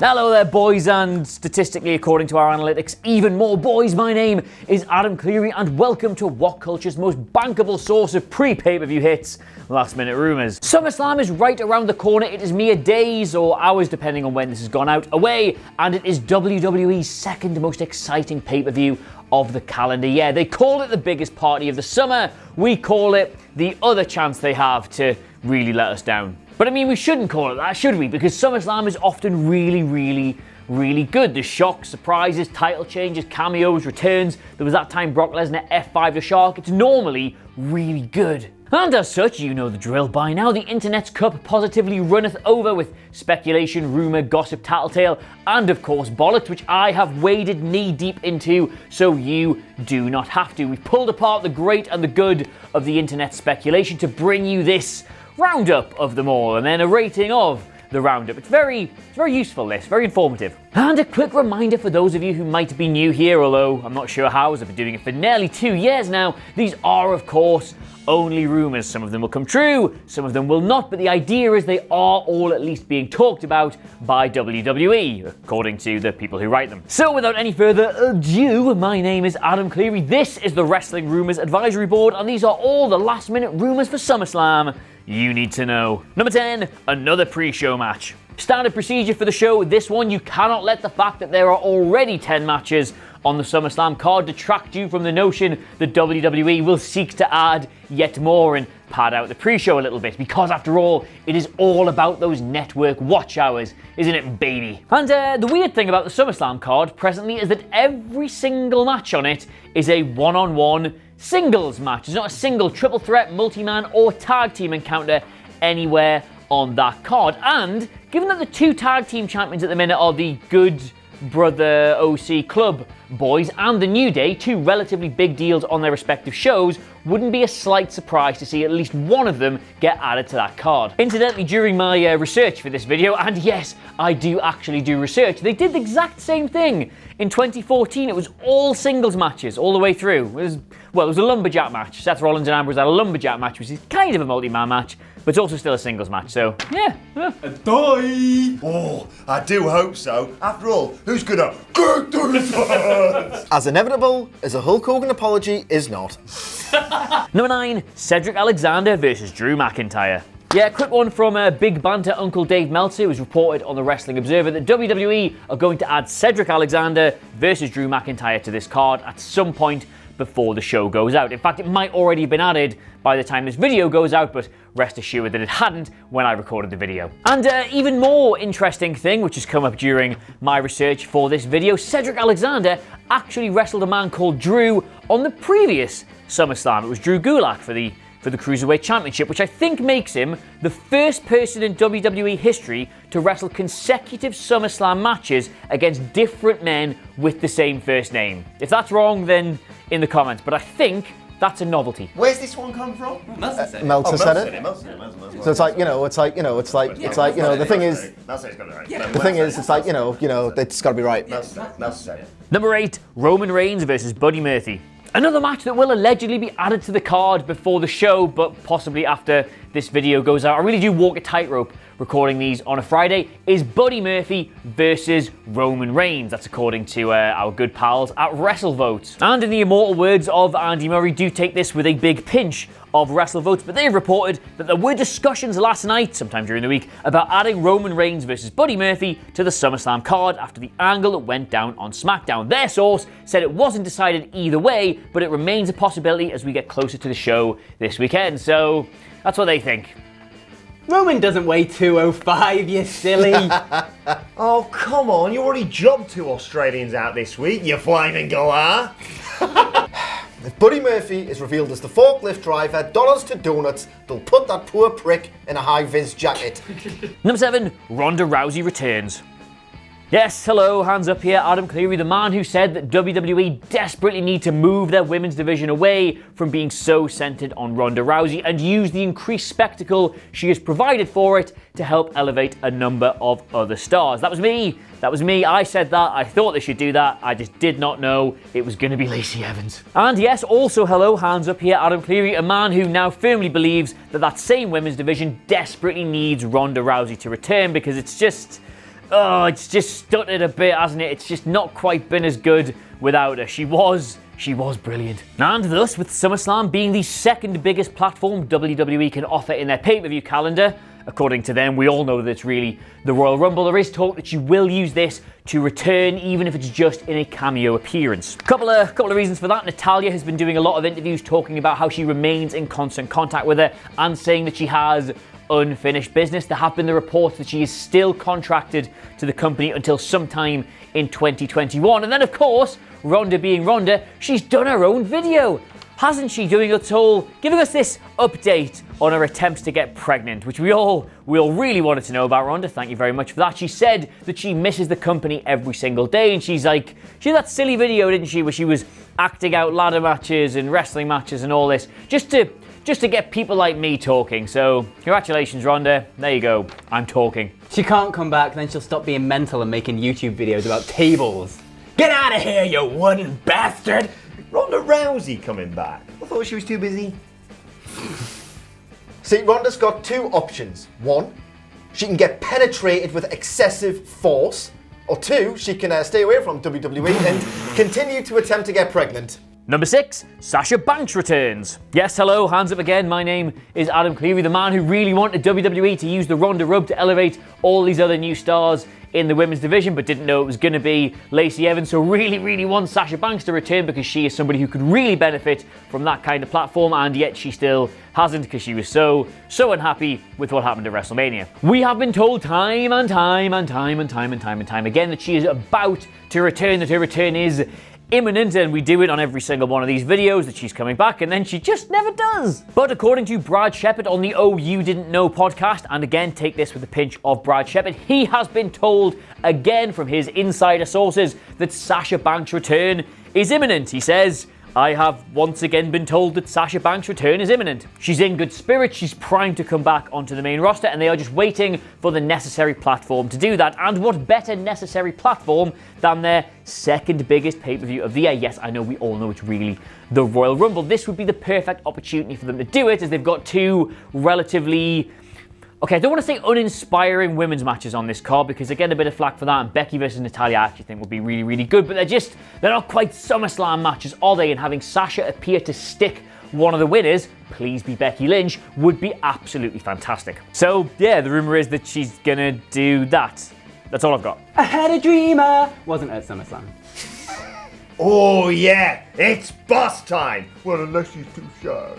Hello there, boys, and statistically, according to our analytics, even more boys. My name is Adam Cleary, and welcome to What Culture's most bankable source of pre-pay-per-view hits, Last Minute Rumours. SummerSlam is right around the corner. It is mere days or hours, depending on when this has gone out, away, and it is WWE's second most exciting pay-per-view of the calendar year. They call it the biggest party of the summer. We call it the other chance they have to really let us down. But I mean, we shouldn't call it that, should we? Because SummerSlam is often really good. There's shocks, surprises, title changes, cameos, returns. There was that time Brock Lesnar F5'd a Shark. It's normally really good. And as such, you know the drill by now. The internet's cup positively runneth over with speculation, rumour, gossip, tattletale, and of course bollocks, which I have waded knee deep into, so you do not have to. We've pulled apart the great and the good of the internet speculation to bring you this roundup of them all, and then a rating of the roundup. It's very useful, this, very informative. And a quick reminder for those of you who might be new here, although I'm not sure how, as I've been doing it for nearly 2 years now, these are, of course, only rumours. Some of them will come true, some of them will not, but the idea is they are all at least being talked about by WWE, according to the people who write them. So without any further ado, my name is Adam Cleary, this is the Wrestling Rumours Advisory Board, and these are all the last minute rumours for SummerSlam you need to know. Number 10, another pre-show match. Standard procedure for the show, this one, you cannot let the fact that there are already 10 matches on the SummerSlam card detract you from the notion that WWE will seek to add yet more and pad out the pre-show a little bit, because after all, it is all about those network watch hours, isn't it, baby? And the weird thing about the SummerSlam card presently is that every single match on it is a one-on-one singles match. There's not a single triple threat, multi-man, or tag team encounter anywhere on that card. And given that the two tag team champions at the minute are the Good Brother OC Club boys and the New Day, two relatively big deals on their respective shows, wouldn't be a slight surprise to see at least one of them get added to that card. Incidentally, during my research for this video, and yes, I do actually do research, they did the exact same thing. In 2014, it was all singles matches all the way through. It was a lumberjack match. Seth Rollins and Ambrose had a lumberjack match, which is kind of a multi-man match, but it's also still a singles match, so yeah. Oh, I do hope so. After all, who's gonna get this first? As inevitable as a Hulk Hogan apology is not. Number 9, Cedric Alexander versus Drew McIntyre. Yeah, quick one from Big Banter Uncle Dave Meltzer, who's reported on the Wrestling Observer that WWE are going to add Cedric Alexander versus Drew McIntyre to this card at some point before the show goes out. In fact, it might already have been added by the time this video goes out, but rest assured that it hadn't when I recorded the video. And even more interesting thing, which has come up during my research for this video, Cedric Alexander actually wrestled a man called Drew on the previous SummerSlam. It was Drew Gulak for the Cruiserweight Championship, which I think makes him the first person in WWE history to wrestle consecutive SummerSlam matches against different men with the same first name. If that's wrong, then in the comments, but I think that's a novelty. Where's this one come from? Meltzer said it. So it's like, the thing is, it's got to be right. Meltzer said it. Number 8, Roman Reigns versus Buddy Murphy. Another match that will allegedly be added to the card before the show, but possibly after this video goes out. I really do walk a tightrope recording these on a Friday. Is Buddy Murphy versus Roman Reigns. That's according to our good pals at WrestleVotes. And in the immortal words of Andy Murray, do take this with a big pinch of WrestleVotes, but they've reported that there were discussions last night, sometime during the week, about adding Roman Reigns versus Buddy Murphy to the SummerSlam card after the angle that went down on SmackDown. Their source said it wasn't decided either way, but it remains a possibility as we get closer to the show this weekend. So that's what they think. Roman doesn't weigh 205, you silly. Oh, come on, you already jobbed 2 Australians out this week, you flaming galah. If Buddy Murphy is revealed as the forklift driver, dollars to donuts, they'll put that poor prick in a high-vis jacket. Number 7, Ronda Rousey returns. Yes, hello, hands up here, Adam Cleary, the man who said that WWE desperately need to move their women's division away from being so centered on Ronda Rousey and use the increased spectacle she has provided for it to help elevate a number of other stars. That was me, I said that, I thought they should do that, I just did not know it was going to be Lacey Evans. And yes, also hello, hands up here, Adam Cleary, a man who now firmly believes that that same women's division desperately needs Ronda Rousey to return because it's just oh, it's just stuttered a bit, hasn't it? It's just not quite been as good without her. She was brilliant. And thus, with SummerSlam being the second biggest platform WWE can offer in their pay-per-view calendar, according to them, we all know that it's really the Royal Rumble. There is talk that she will use this to return, even if it's just in a cameo appearance. Couple of reasons for that. Natalya has been doing a lot of interviews talking about how she remains in constant contact with her and saying that she has unfinished business. There have been the reports that she is still contracted to the company until sometime in 2021. And then, of course, Ronda being Ronda, she's done her own video, hasn't she? Giving us this update on her attempts to get pregnant, which we all really wanted to know about Ronda. Thank you very much for that. She said that she misses the company every single day, and she had that silly video, didn't she, where she was acting out ladder matches and wrestling matches and all this, just to get people like me talking. So, congratulations, Ronda. There you go. I'm talking. She can't come back, then she'll stop being mental and making YouTube videos about tables. Get out of here, you wooden bastard! Ronda Rousey coming back. I thought she was too busy. See, Ronda's got two options. One, she can get penetrated with excessive force. Or two, she can stay away from WWE and continue to attempt to get pregnant. Number 6, Sasha Banks returns. Yes, hello, hands up again. My name is Adam Cleary, the man who really wanted WWE to use the Ronda rub to elevate all these other new stars in the women's division, but didn't know it was going to be Lacey Evans. So really wants Sasha Banks to return because she is somebody who could really benefit from that kind of platform, and yet she still hasn't because she was so unhappy with what happened at WrestleMania. We have been told time and time again that she is about to return, that her return is imminent, and we do it on every single one of these videos that she's coming back, and then she just never does. But according to Brad Shepard on the Oh You Didn't Know podcast, and again, take this with a pinch of Brad Shepard, he has been told again from his insider sources that Sasha Banks' return is imminent. He says, I have once again been told that Sasha Banks' return is imminent. She's in good spirits, she's primed to come back onto the main roster, and they are just waiting for the necessary platform to do that. And what better necessary platform than their second biggest pay-per-view of the year? Yes, I know, we all know it's really the Royal Rumble. This would be the perfect opportunity for them to do it, as they've got two relatively... Okay, I don't want to say uninspiring women's matches on this card because I get a bit of flack for that, and Becky versus Natalya I actually think would be really good, but they're not quite SummerSlam matches, are they? And having Sasha appear to stick one of the winners, please be Becky Lynch, would be absolutely fantastic. So, yeah, the rumour is that she's gonna do that. That's all I've got. I had a dreamer! Wasn't at SummerSlam. Oh yeah, it's boss time! Well, unless she's too shy.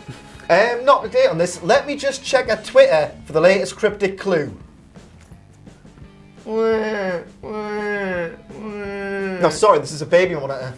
Not up to date on this. Let me just check her Twitter for the latest cryptic clue. No, sorry, this is a baby monitor.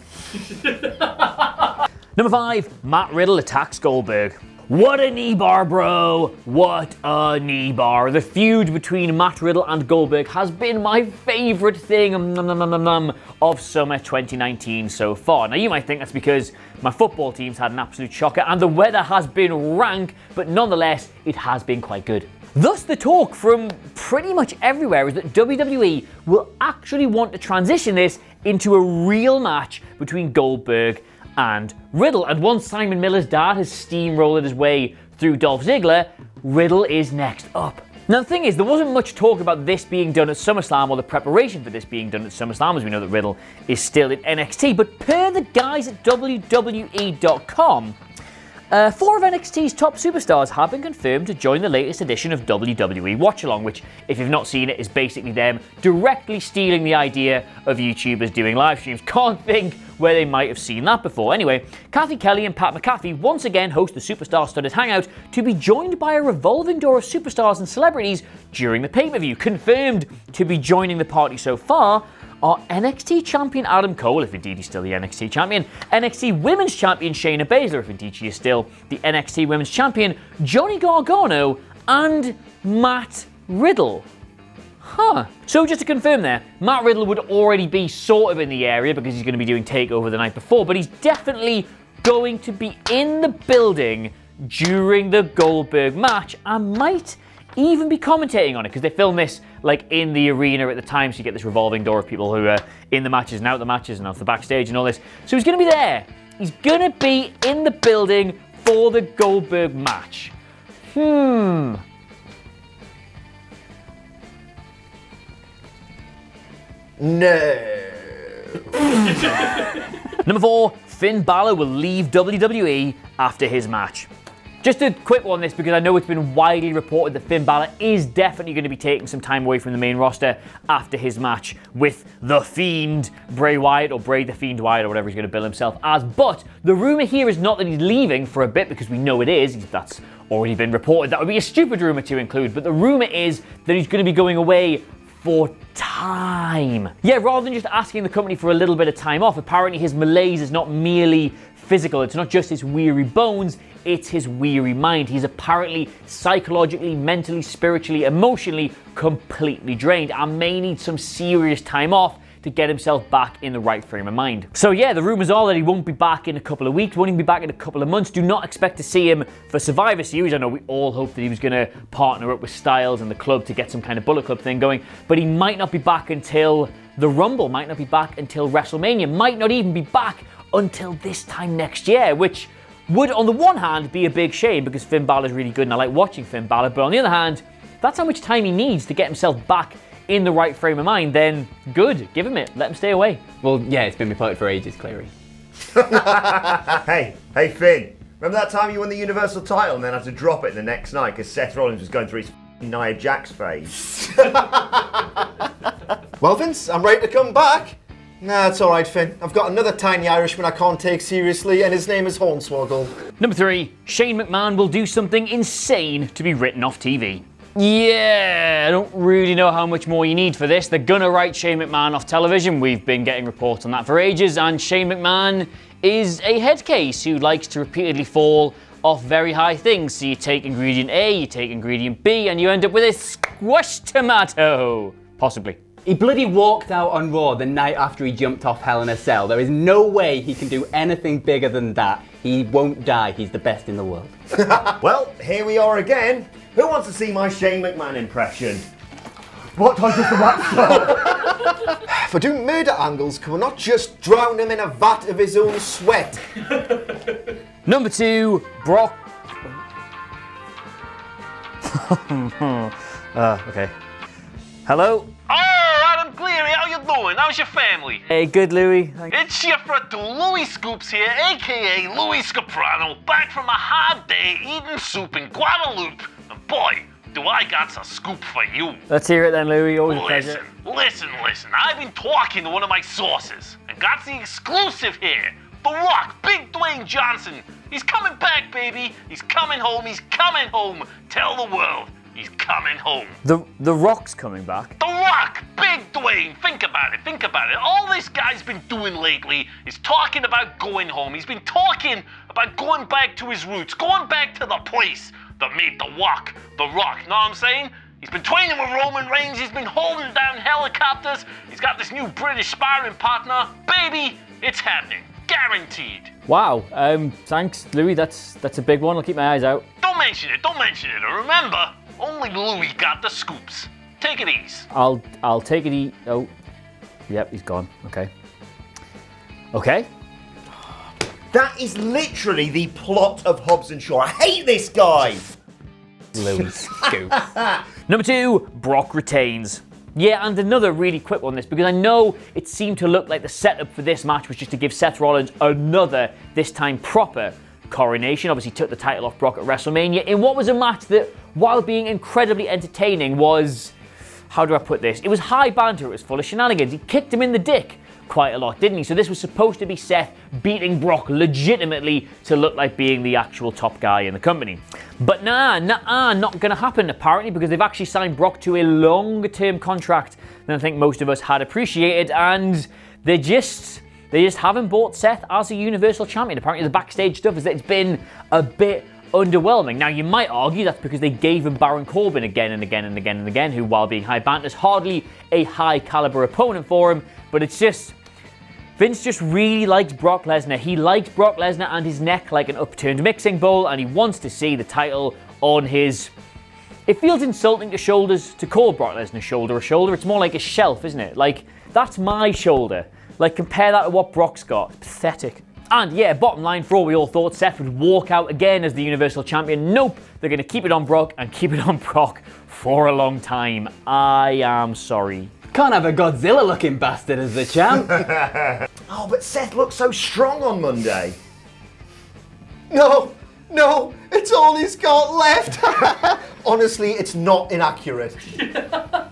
Number 5, Matt Riddle attacks Goldberg. What a knee bar, bro! What a knee bar. The feud between Matt Riddle and Goldberg has been my favourite thing of summer 2019 so far. Now, you might think that's because my football team's had an absolute shocker and the weather has been rank, but nonetheless, it has been quite good. Thus, the talk from pretty much everywhere is that WWE will actually want to transition this into a real match between Goldberg and Riddle. And once Simon Miller's dad has steamrolled his way through Dolph Ziggler, Riddle is next up. Now the thing is, there wasn't much talk about this being done at SummerSlam or the preparation for this being done at SummerSlam, as we know that Riddle is still in NXT, but per the guys at WWE.com, 4 of NXT's top superstars have been confirmed to join the latest edition of WWE Watch Along, which, if you've not seen it, is basically them directly stealing the idea of YouTubers doing live streams. Can't think where they might have seen that before. Anyway, Kathy Kelly and Pat McAfee once again host the Superstar Studded Hangout to be joined by a revolving door of superstars and celebrities during the pay-per-view. Confirmed to be joining the party so far are NXT champion Adam Cole, if indeed he's still the NXT champion, NXT Women's Champion Shayna Baszler, if indeed she is still the NXT Women's Champion, Johnny Gargano, and Matt Riddle. So just to confirm there, Matt Riddle would already be sort of in the area because he's going to be doing TakeOver the night before, but he's definitely going to be in the building during the Goldberg match and might even be commentating on it because they film this like in the arena at the time, so you get this revolving door of people who are in the matches and out the matches and off the backstage and all this. So he's going to be there. He's going to be in the building for the Goldberg match. No. Number 4, Finn Balor will leave WWE after his match. Just a quick one on this because I know it's been widely reported that Finn Balor is definitely going to be taking some time away from the main roster after his match with The Fiend Bray Wyatt, or Bray the Fiend Wyatt, or whatever he's going to bill himself as. But the rumour here is not that he's leaving for a bit, because we know it is. That's already been reported. That would be a stupid rumour to include. But the rumour is that he's going to be going away for time. Yeah, rather than just asking the company for a little bit of time off, apparently his malaise is not merely physical. It's not just his weary bones, it's his weary mind. He's apparently psychologically, mentally, spiritually, emotionally completely drained and may need some serious time off to get himself back in the right frame of mind. So yeah, the rumours are that he won't be back in a couple of weeks, won't even be back in a couple of months. Do not expect to see him for Survivor Series. I know we all hoped that he was going to partner up with Styles and the club to get some kind of Bullet Club thing going, but he might not be back until the Rumble, might not be back until WrestleMania, might not even be back until this time next year, which would, on the one hand, be a big shame because Finn Balor's really good and I like watching Finn Balor, but on the other hand, that's how much time he needs to get himself back in the right frame of mind. Then good, give him it, let him stay away. Well, yeah, it's been reported for ages, Cleary. Hey Finn, remember that time you won the Universal title and then had to drop it the next night because Seth Rollins was going through his Nia Jax phase? Well, Vince, I'm ready to come back. Nah, it's alright, Finn. I've got another tiny Irishman I can't take seriously, and his name is Hornswoggle. Number 3, Shane McMahon will do something insane to be written off TV. Yeah, I don't really know how much more you need for this. They're gonna write Shane McMahon off television. We've been getting reports on that for ages, and Shane McMahon is a head case who likes to repeatedly fall off very high things. So you take ingredient A, you take ingredient B, and you end up with a squashed tomato. Possibly. He bloody walked out on Raw the night after he jumped off Hell in a Cell. There is no way he can do anything bigger than that. He won't die. He's the best in the world. Well, here we are again. Who wants to see my Shane McMahon impression? What time does the match start? If we're doing murder angles, can we not just drown him in a vat of his own sweat? Number 2, Brock. Okay. Hello? Oh, Adam Cleary, how you doing? How's your family? Hey, good, Louie. It's your friend Louis Scoops here, aka Louis Scoprano, back from a hard day eating soup in Guadalupe. And boy, do I got a scoop for you. Let's hear it then, Louie. Always a pleasure. Listen. I've been talking to one of my sources and got the exclusive here. The Rock, Big Dwayne Johnson. He's coming back, baby. He's coming home. Tell the world. He's coming home. The Rock's coming back. The Rock! Big Dwayne! Think about it. All this guy's been doing lately is talking about going home. He's been talking about going back to his roots, going back to the place that made The Rock. Know what I'm saying? He's been training with Roman Reigns. He's been holding down helicopters. He's got this new British sparring partner. Baby, it's happening. Guaranteed. Wow. Thanks, Louie. That's a big one. I'll keep my eyes out. Don't mention it. And remember, only Louis got the scoops. Take it easy. I'll take it Oh, yep, he's gone. Okay. That is literally the plot of Hobbs and Shaw. I hate this guy. Louis Scoops. Number 2, Brock retains. Yeah, and another really quick one on this, because I know it seemed to look like the setup for this match was just to give Seth Rollins another, this time proper, coronation. Obviously took the title off Brock at WrestleMania in what was a match that, while being incredibly entertaining, was, how do I put this? It was high banter, it was full of shenanigans. He kicked him in the dick quite a lot, didn't he? So this was supposed to be Seth beating Brock legitimately to look like being the actual top guy in the company. But not gonna happen apparently, because they've actually signed Brock to a longer term contract than I think most of us had appreciated, and they just haven't bought Seth as a Universal Champion. Apparently the backstage stuff is that it's been a bit underwhelming. Now you might argue that's because they gave him Baron Corbin again and again, who, while being high banter, is hardly a high caliber opponent for him, but it's just, Vince just really likes Brock Lesnar. He likes Brock Lesnar and his neck like an upturned mixing bowl, and he wants to see the title on his... It feels insulting to shoulders to call Brock Lesnar's shoulder a shoulder. It's more like a shelf, isn't it? Like, that's my shoulder. Like, compare that to what Brock's got. Pathetic. And yeah, bottom line, for all we all thought Seth would walk out again as the Universal Champion. Nope, they're going to keep it on Brock and keep it on Brock for a long time. I am sorry. Can't have a Godzilla-looking bastard as the champ. Oh, but Seth looked so strong on Monday. No, it's all he's got left. Honestly, it's not inaccurate.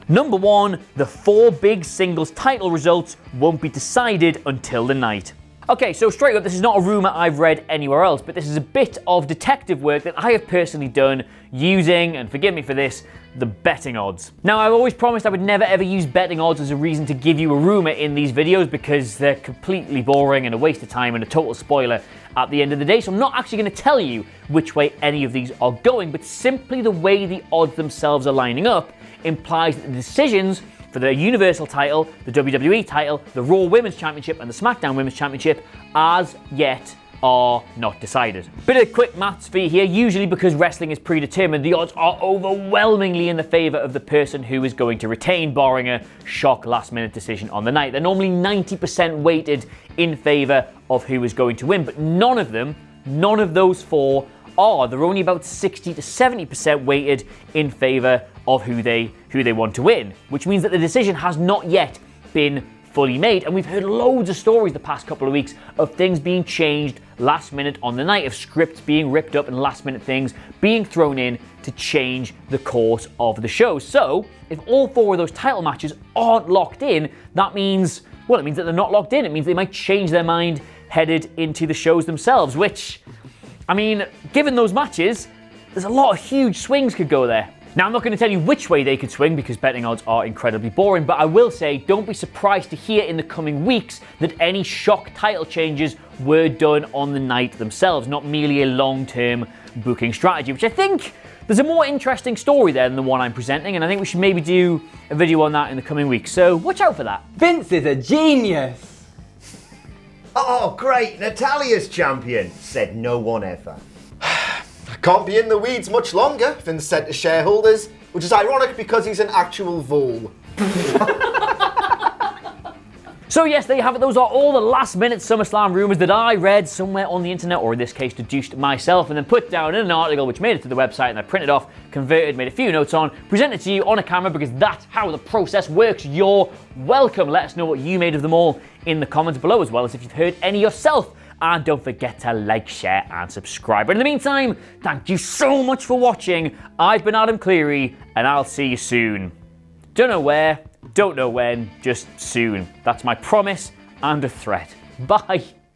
Number 1, the 4 big singles title results won't be decided until the night. Okay, so straight up, this is not a rumour I've read anywhere else, but this is a bit of detective work that I have personally done using, and forgive me for this, the betting odds. Now, I've always promised I would never ever use betting odds as a reason to give you a rumour in these videos because they're completely boring and a waste of time and a total spoiler at the end of the day, so I'm not actually going to tell you which way any of these are going, but simply the way the odds themselves are lining up implies that the decisions for the Universal title, the WWE title, the Raw Women's Championship and the SmackDown Women's Championship as yet are not decided. Bit of quick maths for you here. Usually because wrestling is predetermined, the odds are overwhelmingly in the favour of the person who is going to retain, barring a shock last-minute decision on the night. They're normally 90% weighted in favour of who is going to win, but none of those 4 are. They're only about 60 to 70% weighted in favour of who they want to win, which means that the decision has not yet been fully made, and we've heard loads of stories the past couple of weeks of things being changed last minute on the night, of scripts being ripped up and last minute things being thrown in to change the course of the show. So if all 4 of those title matches aren't locked in, that means, well, it means that they're not locked in. It means they might change their mind headed into the shows themselves, which, I mean, given those matches, there's a lot of huge swings could go there. Now, I'm not going to tell you which way they could swing because betting odds are incredibly boring, but I will say don't be surprised to hear in the coming weeks that any shock title changes were done on the night themselves, not merely a long-term booking strategy, which I think there's a more interesting story there than the one I'm presenting, and I think we should maybe do a video on that in the coming weeks, so watch out for that. Vince is a genius. Oh, great, Natalia's champion, said no one ever. I can't be in the weeds much longer, Vince said to shareholders, which is ironic because he's an actual vole. So yes, there you have it. Those are all the last-minute SummerSlam rumours that I read somewhere on the internet, or in this case, deduced myself, and then put down in an article which made it to the website, and I printed off, converted, made a few notes on, presented to you on a camera because that's how the process works. You're welcome. Let us know what you made of them all in the comments below, as well as if you've heard any yourself. And don't forget to like, share, and subscribe. But in the meantime, thank you so much for watching. I've been Adam Cleary, and I'll see you soon. Don't know where, don't know when, just soon. That's my promise and a threat. Bye.